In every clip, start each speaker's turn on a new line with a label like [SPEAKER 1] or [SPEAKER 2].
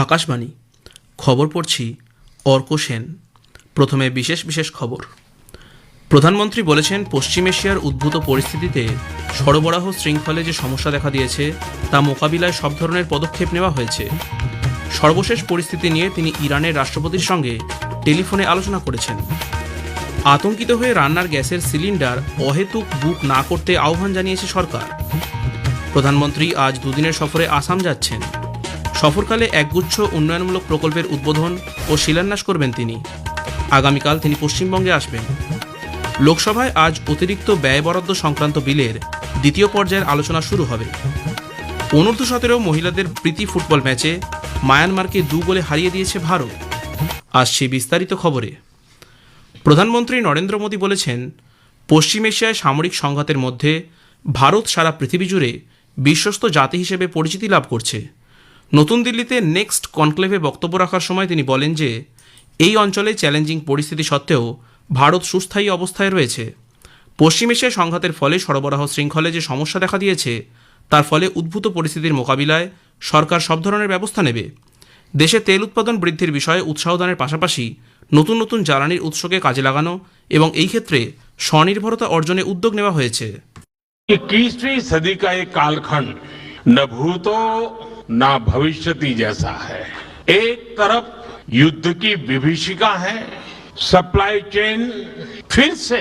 [SPEAKER 1] আকাশবাণী খবর পড়ছি অর্ক সেন। প্রথমে বিশেষ বিশেষ খবর। প্রধানমন্ত্রী বলেছেন, পশ্চিম এশিয়ার উদ্ভূত পরিস্থিতিতে সরবরাহ শৃঙ্খলে যে সমস্যা দেখা দিয়েছে তা মোকাবিলায় সব ধরনের পদক্ষেপ নেওয়া হয়েছে। সর্বশেষ পরিস্থিতি নিয়ে তিনি ইরানের রাষ্ট্রপতির সঙ্গে টেলিফোনে আলোচনা করেছেন। আতঙ্কিত হয়ে রান্নার গ্যাসের সিলিন্ডার অহেতুক বুক না করতে আহ্বান জানিয়েছে সরকার। প্রধানমন্ত্রী আজ দুদিনের সফরে আসাম যাচ্ছেন। সফরকালে একগুচ্ছ উন্নয়নমূলক প্রকল্পের উদ্বোধন ও শিলান্যাস করবেন তিনি। আগামীকাল তিনি পশ্চিমবঙ্গে আসবেন। লোকসভায় আজ অতিরিক্ত ব্যয় বরাদ্দ সংক্রান্ত বিলের দ্বিতীয় পর্যায়ের আলোচনা শুরু হবে। অনূর্ধ্ব-17 মহিলাদের প্রীতি ফুটবল ম্যাচে মায়ানমারকে 2 গোলে হারিয়ে দিয়েছে ভারত। আসছে বিস্তারিত খবরে। প্রধানমন্ত্রী নরেন্দ্র মোদী বলেছেন, পশ্চিম এশিয়ায় সামরিক সংঘাতের মধ্যে ভারত সারা পৃথিবী জুড়ে বিশ্বস্ত জাতি হিসেবে পরিচিতি লাভ করছে। নতুন দিল্লিতে নেক্সট কনক্লেভে বক্তব্য রাখার সময় তিনি বলেন যে এই অঞ্চলে চ্যালেঞ্জিং পরিস্থিতি সত্ত্বেও ভারত সুস্থায়ী অবস্থায় রয়েছে। পশ্চিম এশিয়ায় সংঘাতের ফলে সরবরাহ শৃঙ্খলে যে সমস্যা দেখা দিয়েছে তার ফলে উদ্ভূত পরিস্থিতির মোকাবিলায় সরকার সব ধরনের ব্যবস্থা নেবে। দেশে তেল উৎপাদন বৃদ্ধির বিষয়ে উৎসাহ দানের পাশাপাশি নতুন নতুন জ্বালানির উৎসকে কাজে লাগানো এবং এই ক্ষেত্রে স্বনির্ভরতা অর্জনে উদ্যোগ নেওয়া হয়েছে।
[SPEAKER 2] 21वीं सदी का एक कालखंड न भूतो न भविष्यति जैसा है। एक तरफ युद्ध की विभीषिका है, सप्लाई चेन फिर से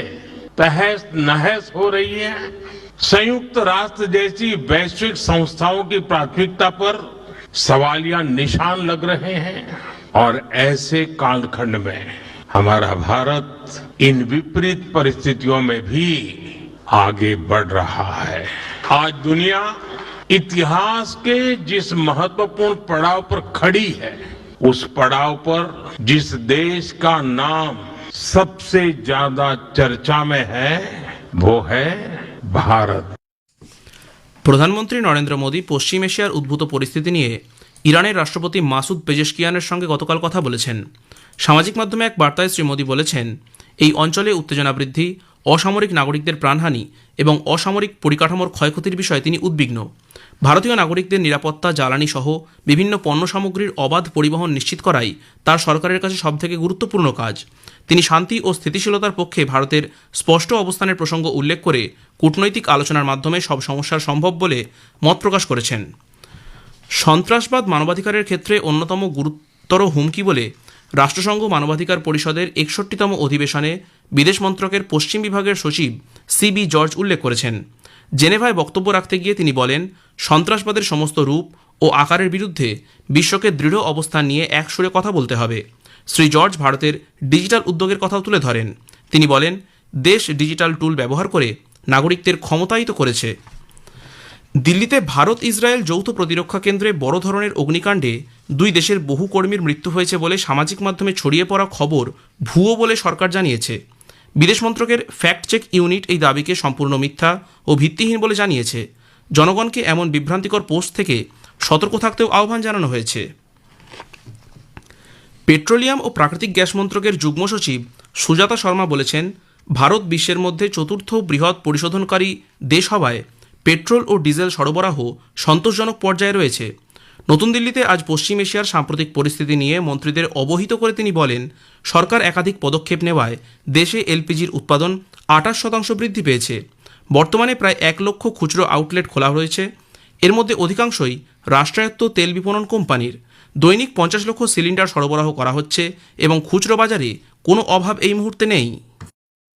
[SPEAKER 2] तहस नहस हो रही है, संयुक्त राष्ट्र जैसी वैश्विक संस्थाओं की प्राथमिकता पर सवालिया निशान लग रहे हैं और ऐसे कालखंड में हमारा भारत इन विपरीत परिस्थितियों में भी आगे बढ़ रहा है। आज दुनिया इतिहास के जिस महत्वपूर्ण पड़ाव पर खड़ी है, उस पड़ाव पर जिस देश का नाम सबसे ज्यादा चर्चा में है वो है भारत।
[SPEAKER 1] প্রধানমন্ত্রী নরেন্দ্র মোদী পশ্চিম এশিয়ার উদ্ভূত পরিস্থিতি নিয়ে ইরানের রাষ্ট্রপতি মাসুদ পেজেশকিয়ানের সঙ্গে গতকাল কথা বলেছেন। সামাজিক মাধ্যমে এক বার্তায় শ্রী মোদী বলেছেন, এই অঞ্চলে উত্তেজনা বৃদ্ধি, অসামরিক নাগরিকদের প্রাণহানি এবং অসামরিক পরিকাঠামোর ক্ষয়ক্ষতির বিষয়ে তিনি উদ্বিগ্ন। ভারতীয় নাগরিকদের নিরাপত্তা, জ্বালানি সহ বিভিন্ন পণ্য সামগ্রীর অবাধ পরিবহন নিশ্চিত করাই তার সরকারের কাছে সবথেকে গুরুত্বপূর্ণ কাজ। তিনি শান্তি ও স্থিতিশীলতার পক্ষে ভারতের স্পষ্ট অবস্থানের প্রসঙ্গ উল্লেখ করে কূটনৈতিক আলোচনার মাধ্যমে সব সমস্যার সম্ভব বলে মত প্রকাশ করেছেন। সন্ত্রাসবাদ মানবাধিকারের ক্ষেত্রে অন্যতম গুরুতর হুমকি বলে রাষ্ট্রসংঘ মানবাধিকার পরিষদের 61তম অধিবেশনে বিদেশ মন্ত্রকের পশ্চিম বিভাগের সচিব CB জর্জ উল্লেখ করেছেন। জেনেভায় বক্তব্য রাখতে গিয়ে তিনি বলেন, সন্ত্রাসবাদের সমস্ত রূপ ও আকারের বিরুদ্ধে বিশ্বকে দৃঢ় অবস্থান নিয়ে এক সুরে কথা বলতে হবে। শ্রী জর্জ ভারতের ডিজিটাল উদ্যোগের কথাও তুলে ধরেন। তিনি বলেন, দেশ ডিজিটাল টুল ব্যবহার করে নাগরিকদের ক্ষমতায়িত করেছে। দিল্লিতে ভারত ইসরায়েল যৌথ প্রতিরক্ষা কেন্দ্রে বড় ধরনের অগ্নিকাণ্ডে 2 দেশের বহু কর্মীর মৃত্যু হয়েছে বলে সামাজিক মাধ্যমে ছড়িয়ে পড়া খবর ভুয়ো বলে সরকার জানিয়েছে। বিদেশ মন্ত্রকের ফ্যাক্ট চেক ইউনিট এই দাবিকে সম্পূর্ণ মিথ্যা ও ভিত্তিহীন বলে জানিয়েছে। জনগণকে এমন বিভ্রান্তিকর পোস্ট থেকে সতর্ক থাকতেও আহ্বান জানানো হয়েছে। পেট্রোলিয়াম ও প্রাকৃতিক গ্যাস মন্ত্রকের যুগ্ম সচিব সুজাতা শর্মা বলেছেন, ভারত বিশ্বের মধ্যে 4র্থ বৃহৎ পরিশোধনকারী দেশ হওয়ায় পেট্রোল ও ডিজেল সরবরাহ সন্তোষজনক পর্যায়ে রয়েছে। নতুন দিল্লিতে আজ পশ্চিম এশিয়ার সাম্প্রতিক পরিস্থিতি নিয়ে মন্ত্রীদের অবহিত করে তিনি বলেন, সরকার একাধিক পদক্ষেপ নেওয়ায় দেশে LPGর উৎপাদন 28% বৃদ্ধি পেয়েছে। বর্তমানে প্রায় 1 লক্ষ খুচরো আউটলেট খোলা রয়েছে। এর মধ্যে অধিকাংশই রাষ্ট্রায়ত্ত তেল বিপণন কোম্পানির। দৈনিক 50 লক্ষ সিলিন্ডার সরবরাহ করা হচ্ছে এবং খুচরো বাজারে কোনো অভাব এই মুহূর্তে নেই।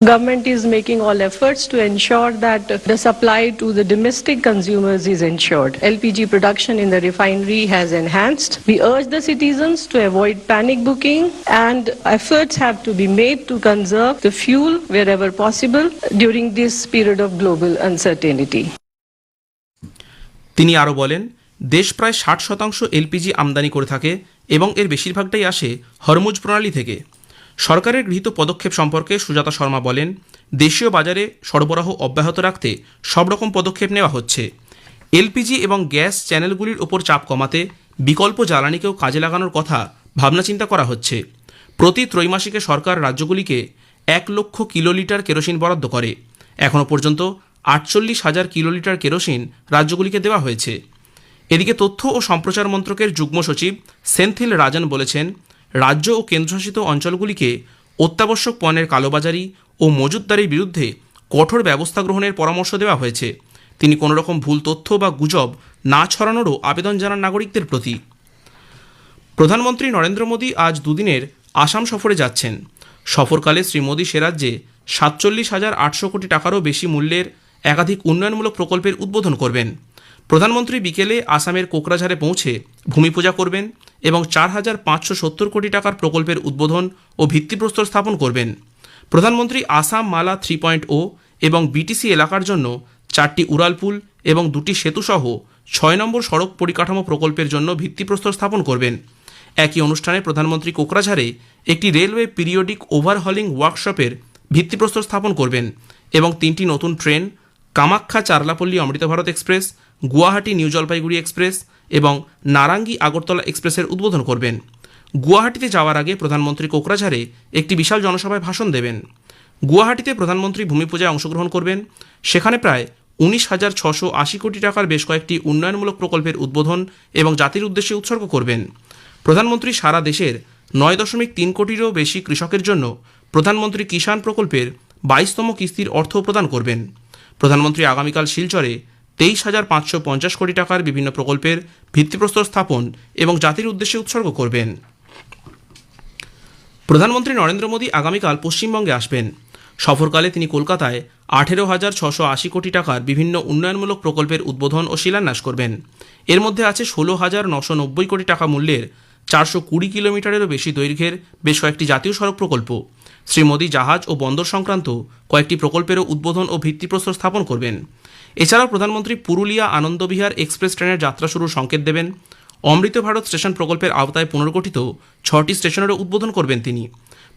[SPEAKER 3] Government is making all efforts to ensure that the supply to the domestic consumers is ensured. LPG production in the refinery has enhanced. We urge the citizens to avoid panic booking, and efforts have to be made to conserve the fuel wherever possible during this period of global uncertainty.
[SPEAKER 1] তিনি আরও বলেন, দেশ প্রায় 60% LPG আমদানি করে থাকে এবং এর বেশিরভাগটাই আসে হরমুজ প্রণালী থেকে। সরকারের গৃহীত পদক্ষেপ সম্পর্কে সুজাতা শর্মা বলেন, দেশীয় বাজারে সরবরাহ অব্যাহত রাখতে সব রকম পদক্ষেপ নেওয়া হচ্ছে। LPG এবং গ্যাস চ্যানেলগুলির ওপর চাপ কমাতে বিকল্প জ্বালানিকেও কাজে লাগানোর কথা ভাবনাচিন্তা করা হচ্ছে। প্রতি ত্রৈমাসিকে সরকার রাজ্যগুলিকে 1 লক্ষ কিলোলিটার কেরোসিন বরাদ্দ করে। এখনও পর্যন্ত 48,000 কিলোলিটার কেরোসিন রাজ্যগুলিকে দেওয়া হয়েছে। এদিকে তথ্য ও সম্প্রচার মন্ত্রকের যুগ্ম সচিব সেন্থিল রাজন বলেছেন, রাজ্য ও কেন্দ্রশাসিত অঞ্চলগুলিকে অত্যাবশ্যক পণ্যের কালোবাজারি ও মজুতদারির বিরুদ্ধে কঠোর ব্যবস্থা গ্রহণের পরামর্শ দেওয়া হয়েছে। তিনি কোনোরকম ভুল তথ্য বা গুজব না ছড়ানোরও আবেদন জানান নাগরিকদের প্রতি। প্রধানমন্ত্রী নরেন্দ্র মোদী আজ দুদিনের আসাম সফরে যাচ্ছেন। সফরকালে শ্রী মোদী সে রাজ্যে 47,800 কোটি টাকারও বেশি মূল্যের একাধিক উন্নয়নমূলক প্রকল্পের উদ্বোধন করবেন। প্রধানমন্ত্রী বিকেলে আসামের কোকরাঝারে পৌঁছে ভূমি পূজা করবেন এবং 4,570 কোটি টাকার প্রকল্পের উদ্বোধন ও ভিত্তিপ্রস্তর স্থাপন করবেন। প্রধানমন্ত্রী আসাম মালা 3.0 এবং বিটিসি এলাকার জন্য 4টি উড়ালপুল এবং 2টি সেতুসহ 6 নম্বর সড়ক পরিকাঠামো প্রকল্পের জন্য ভিত্তিপ্রস্তর স্থাপন করবেন। একই অনুষ্ঠানে প্রধানমন্ত্রী কোকরাঝারে একটি রেলওয়ে পিরিয়ডিক ওভারহলিং ওয়ার্কশপের ভিত্তিপ্রস্তর স্থাপন করবেন এবং 3টি নতুন train Kamakhya Charlapalli Amrit Bharat express, Guwahati new Jalpaiguri express এবং নারাঙ্গি আগরতলা এক্সপ্রেসের উদ্বোধন করবেন। গুয়াহাটিতে যাওয়ার আগে প্রধানমন্ত্রী কোকরাঝারে একটি বিশাল জনসভায় ভাষণ দেবেন। গুয়াহাটিতে প্রধানমন্ত্রী ভূমি পূজায় অংশগ্রহণ করবেন। সেখানে প্রায় 19,680 কোটি টাকার বেশ কয়েকটি উন্নয়নমূলক প্রকল্পের উদ্বোধন এবং জাতির উদ্দেশ্যে উৎসর্গ করবেন। প্রধানমন্ত্রী সারা দেশের 9.3 কোটিরও বেশি কৃষকের জন্য প্রধানমন্ত্রী কিষাণ প্রকল্পের 22তম কিস্তির অর্থ প্রদান করবেন। প্রধানমন্ত্রী আগামীকাল শিলচরে 23,550 কোটি টাকার বিভিন্ন প্রকল্পের ভিত্তিপ্রস্তর স্থাপন এবং জাতির উদ্দেশ্যে উৎসর্গ করবেন। প্রধানমন্ত্রী নরেন্দ্র মোদী আগামীকাল পশ্চিমবঙ্গে আসবেন। সফরকালে তিনি কলকাতায় 18,680 কোটি টাকার বিভিন্ন উন্নয়নমূলক প্রকল্পের উদ্বোধন ও শিলান্যাস করবেন। এর মধ্যে আছে 16,990 কোটি টাকা মূল্যের 420 কিলোমিটারেরও বেশি দৈর্ঘ্যের বেশ কয়েকটি জাতীয় সড়ক প্রকল্প। শ্রী মোদী জাহাজ ও বন্দর সংক্রান্ত কয়েকটি প্রকল্পেরও উদ্বোধন ও ভিত্তিপ্রস্তর স্থাপন করবেন। এছাড়াও প্রধানমন্ত্রী পুরুলিয়া আনন্দবিহার এক্সপ্রেস ট্রেনের যাত্রা শুরুর সংকেত দেবেন। অমৃত ভারত স্টেশন প্রকল্পের আওতায় পুনর্গঠিত 6টি স্টেশনেরও উদ্বোধন করবেন তিনি।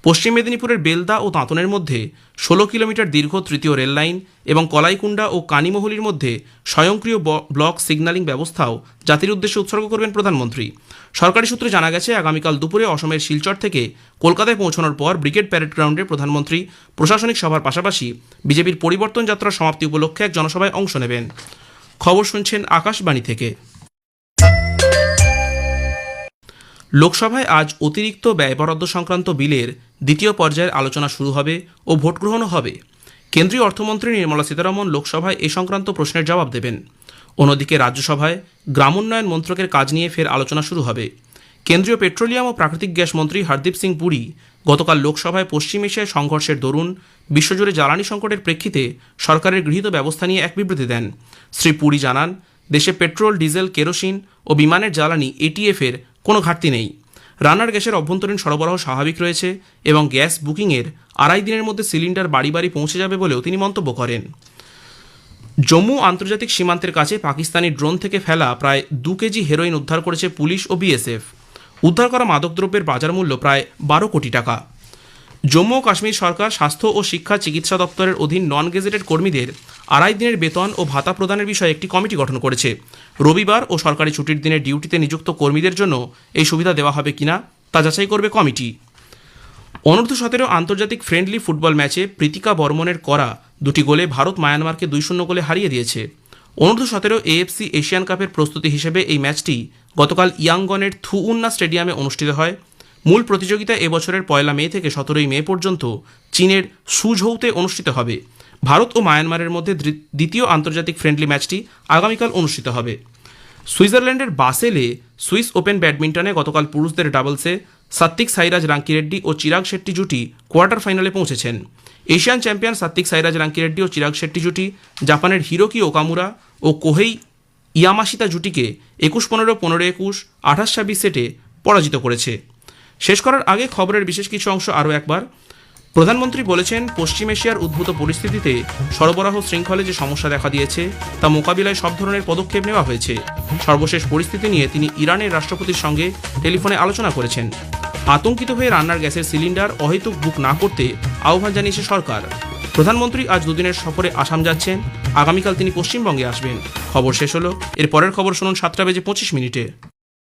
[SPEAKER 1] পশ্চিম মেদিনীপুরের বেলদা ও দাঁতনের মধ্যে 16 কিলোমিটার দীর্ঘ তৃতীয় রেল লাইন এবং কলাইকুণ্ডা ও কানিমহুলির মধ্যে স্বয়ংক্রিয় ব্লক সিগন্যালিং ব্যবস্থাও জাতির উদ্দেশ্যে উৎসর্গ করবেন প্রধানমন্ত্রী। সরকারি সূত্রে জানা গেছে, আগামীকাল দুপুরে অসমের শিলচর থেকে কলকাতায় পৌঁছানোর পর ব্রিগেড প্যারেড গ্রাউন্ডে প্রধানমন্ত্রী প্রশাসনিক সভার পাশাপাশি বিজেপির পরিবর্তন যাত্রার সমাপ্তি উপলক্ষে এক জনসভায় অংশ নেবেন। খবর শুনছেন আকাশবাণী থেকে। লোকসভায় আজ অতিরিক্ত ব্যয় বরাদ্দ সংক্রান্ত বিলের দ্বিতীয় পর্যায়ের আলোচনা শুরু হবে ও ভোট গ্রহণও হবে। কেন্দ্রীয় অর্থমন্ত্রী নির্মলা সীতারমণ লোকসভায় এ সংক্রান্ত প্রশ্নের জবাব দেবেন। অন্যদিকে রাজ্যসভায় গ্রামোন্নয়ন মন্ত্রকের কাজ নিয়ে ফের আলোচনা শুরু হবে। কেন্দ্রীয় পেট্রোলিয়াম ও প্রাকৃতিক গ্যাস মন্ত্রী হরদীপ সিং পুরী গতকাল লোকসভায় পশ্চিম এশিয়ায় সংঘর্ষের দরুন বিশ্বজুড়ে জ্বালানি সংকটের প্রেক্ষিতে সরকারের গৃহীত ব্যবস্থা নিয়ে এক বিবৃতি দেন। শ্রী পুরী জানান, দেশে পেট্রোল, ডিজেল, কেরোসিন ও বিমানের জ্বালানি এটিএফের কোনো ঘাটতি নেই। রান্নার গ্যাসের অভ্যন্তরীণ সরবরাহ স্বাভাবিক রয়েছে এবং গ্যাস বুকিংয়ের 2.5 দিনের মধ্যে সিলিন্ডার বাড়ি বাড়ি পৌঁছে যাবে বলেও তিনি মন্তব্য করেন। জম্মু আন্তর্জাতিক সীমান্তের কাছে পাকিস্তানি ড্রোন থেকে ফেলা প্রায় 2 কেজি হেরোইন উদ্ধার করেছে পুলিশ ও বিএসএফ। উদ্ধার করা মাদকদ্রব্যের বাজার মূল্য প্রায় 12 কোটি টাকা। জম্মু ও কাশ্মীর সরকার স্বাস্থ্য ও শিক্ষা চিকিৎসা দপ্তরের অধীন নন গেজেটেড কর্মীদের 2.5 দিনের বেতন ও ভাতা প্রদানের বিষয়ে একটি কমিটি গঠন করেছে। রবিবার ও সরকারি ছুটির দিনে ডিউটিতে নিযুক্ত কর্মীদের জন্য এই সুবিধা দেওয়া হবে কিনা তা যাচাই করবে কমিটি। অনূর্ধ্ব-17 আন্তর্জাতিক ফ্রেন্ডলি ফুটবল ম্যাচে প্রীতিকা বর্মনের করা 2টি গোলে ভারত মায়ানমারকে 2-0 গোলে হারিয়ে দিয়েছে। অনূর্ধ্ব-17 এএফসি এশিয়ান কাপের প্রস্তুতি হিসেবে এই ম্যাচটি গতকাল ইয়াঙ্গনের থুউন্না স্টেডিয়ামে অনুষ্ঠিত হয়। মূল প্রতিযোগিতা এবছরের 1 মে থেকে 17 মে পর্যন্ত চীনের সুঝৌতে অনুষ্ঠিত হবে। ভারত ও মায়ানমারের মধ্যে দ্বিতীয় আন্তর্জাতিক ফ্রেন্ডলি ম্যাচটি আগামীকাল অনুষ্ঠিত হবে। সুইজারল্যান্ডের বাসেলে সুইস ওপেন ব্যাডমিন্টনে গতকাল পুরুষদের ডাবলসে সাত্বিক সাইরাজ রাঙ্কিরেড্ডি ও চিরাগ শেট্টি জুটি কোয়ার্টার ফাইনালে পৌঁছেছেন। এশিয়ান চ্যাম্পিয়ন সাত্বিক সাইরাজ রাঙ্কিরেড্ডি ও চিরাগ শেট্টি জুটি জাপানের হিরোকি ওকামুরা ও কোহেই ইয়ামাশিতা জুটিকে 21-15, 15-21, 28-26 সেটে পরাজিত করেছে। শেষ করার আগে খবরের বিশেষ কিছু অংশ আরও একবার। প্রধানমন্ত্রী বলেছেন, পশ্চিম এশিয়ার উদ্ভূত পরিস্থিতিতে সরবরাহ শৃঙ্খলে যে সমস্যা দেখা দিয়েছে তা মোকাবিলায় সব ধরনের পদক্ষেপ নেওয়া হয়েছে। সর্বশেষ পরিস্থিতি নিয়ে তিনি ইরানের রাষ্ট্রপতির সঙ্গে টেলিফোনে আলোচনা করেছেন। আতঙ্কিত হয়ে রান্নার গ্যাসের সিলিন্ডার অহেতুক বুক না করতে আহ্বান জানিয়েছে সরকার। প্রধানমন্ত্রী আজ 2 দিনের সফরে আসাম যাচ্ছেন। আগামীকাল তিনি পশ্চিমবঙ্গে আসবেন। খবর শেষ হলো। এর পরের খবর শুনুন 7টা বেজে 25 মিনিটে।